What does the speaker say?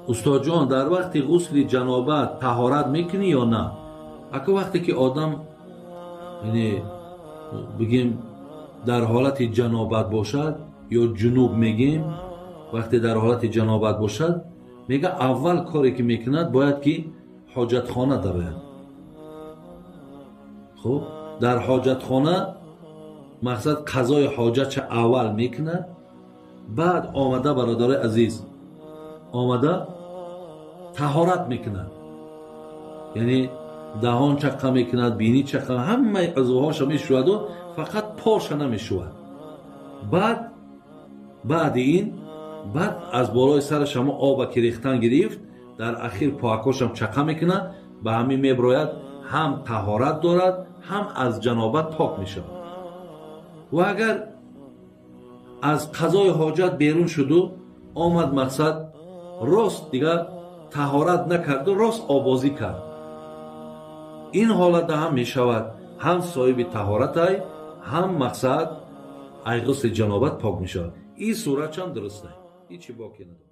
استاد جان در وقتی غسل جنابت طهارت میکنی یا نه؟ اگه وقتی که آدم یعنی بگیم در حالت جنابت باشد یا جنوب میگیم، وقتی در حالت جنابت باشد میگه اول کاری که میکند باید که حاجت خانه داره. خب در حاجت خانه مقصد قضای حاجت اول میکند، بعد آمده برادر عزیز آمده طهارت میکند، یعنی دهان چقه میکند، بینی چقه، همه عضوهاش میشود و فقط پاش نمیشود. بعد از بالای سرش هم آب که ریختن گرفت، در اخیر پاکاش هم چقه میکند، به همین میبراید هم طهارت دارد هم از جنابت پاک میشود. و اگر از قضای حاجت بیرون شد و آمد مقصد راست دیگه طهارت نکرد و راست آبازی کرد، این حالت هم میشود هم صاحب طهارت ای هم مقصد ای غسل جنابت پاک میشود. این صورت چند درسته، هیچی باقی نداره.